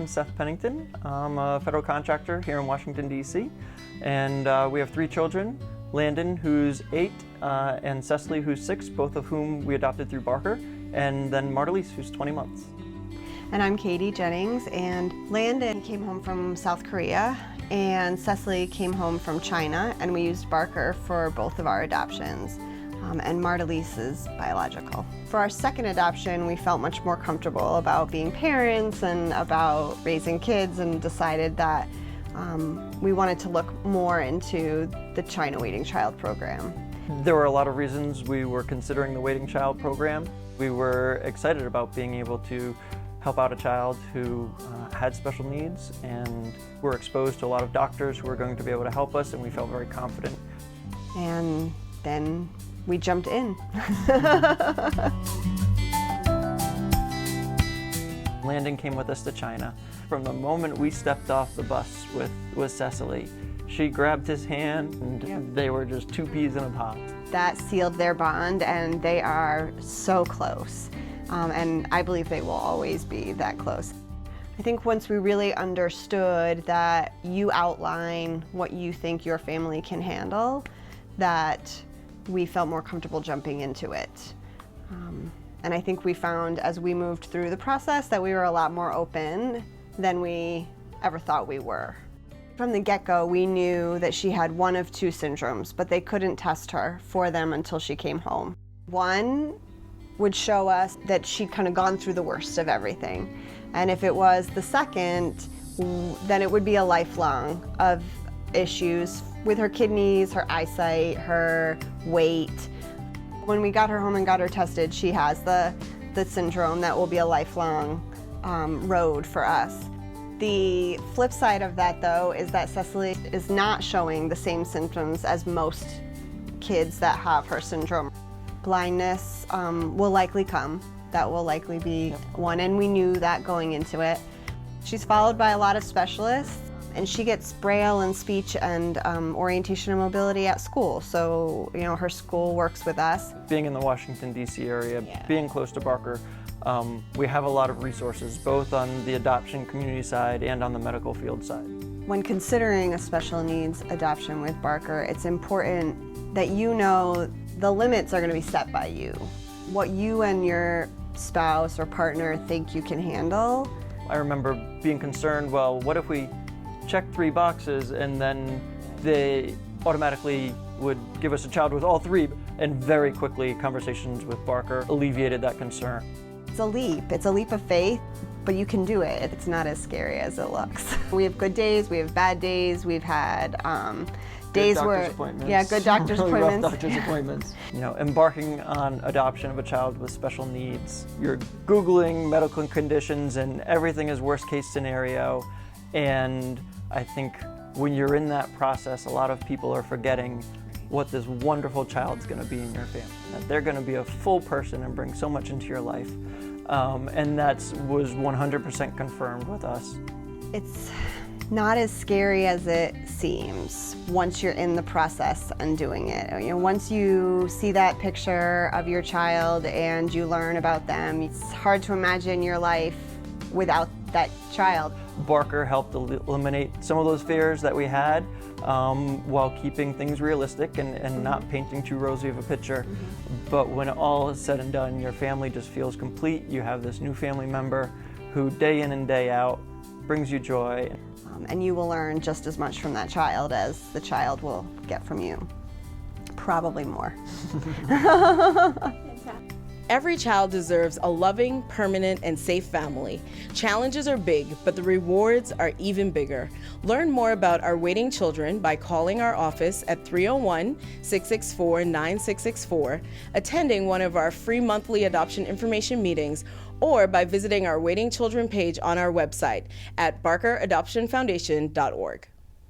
I'm Seth Pennington. I'm a federal contractor here in Washington, D.C. And we have 3 children, Landon, who's 8, and Cecily, who's 6, both of whom we adopted through Barker, and then Martelise, who's 20 months. And I'm Katie Jennings, and Landon came home from South Korea, and Cecily came home from China, and we used Barker for both of our adoptions. And Martelise is biological. For our second adoption, we felt much more comfortable about being parents and about raising kids, and decided that we wanted to look more into the China Waiting Child program. There were a lot of reasons we were considering the Waiting Child program. We were excited about being able to help out a child who had special needs, and were exposed to a lot of doctors who were going to be able to help us, and we felt very confident. And then we jumped in. Landon came with us to China. From the moment we stepped off the bus with Cecily, she grabbed his hand, and they were just 2 peas in a pod. That sealed their bond, and they are so close. And I believe they will always be that close. I think once we really understood that you outline what you think your family can handle, that we felt more comfortable jumping into it. And I think we found as we moved through the process that we were a lot more open than we ever thought we were. From the get-go, we knew that she had one of 2 syndromes, but they couldn't test her for them until she came home. One would show us that she'd kind of gone through the worst of everything. And if it was the second, then it would be a lifelong of issues with her kidneys, her eyesight, her weight. When we got her home and got her tested, she has the syndrome that will be a lifelong road for us. The flip side of that, though, is that Cecily is not showing the same symptoms as most kids that have her syndrome. Blindness will likely come. That will likely be one, and we knew that going into it. She's followed by a lot of specialists, and she gets Braille and speech and orientation and mobility at school. So, you know, her school works with us. Being in the Washington, D.C. area, being close to Barker, we have a lot of resources, both on the adoption community side and on the medical field side. When considering a special needs adoption with Barker, it's important that you know the limits are going to be set by you. What you and your spouse or partner think you can handle. I remember being concerned, well, what if we check 3 boxes and then they automatically would give us a child with all 3, and very quickly conversations with Barker alleviated that concern. It's a leap of faith, but you can do it. It's not as scary as it looks. We have good days, we have bad days, we've had days where, good doctor's really appointments. Rough doctor's appointments. You know, embarking on adoption of a child with special needs, you're Googling medical conditions and everything is worst case scenario. And I think when you're in that process, a lot of people are forgetting what this wonderful child's going to be in your family. That they're going to be a full person and bring so much into your life. And that was 100% confirmed with us. It's not as scary as it seems once you're in the process and doing it. You know, once you see that picture of your child and you learn about them, it's hard to imagine your life without that child. Barker helped eliminate some of those fears that we had while keeping things realistic and not painting too rosy of a picture. But when all is said and done, your family just feels complete. You have this new family member who day in and day out brings you joy. And you will learn just as much from that child as the child will get from you. Probably more. Every child deserves a loving, permanent, and safe family. Challenges are big, but the rewards are even bigger. Learn more about our waiting children by calling our office at 301-664-9664, attending one of our free monthly adoption information meetings, or by visiting our Waiting Children page on our website at barkeradoptionfoundation.org.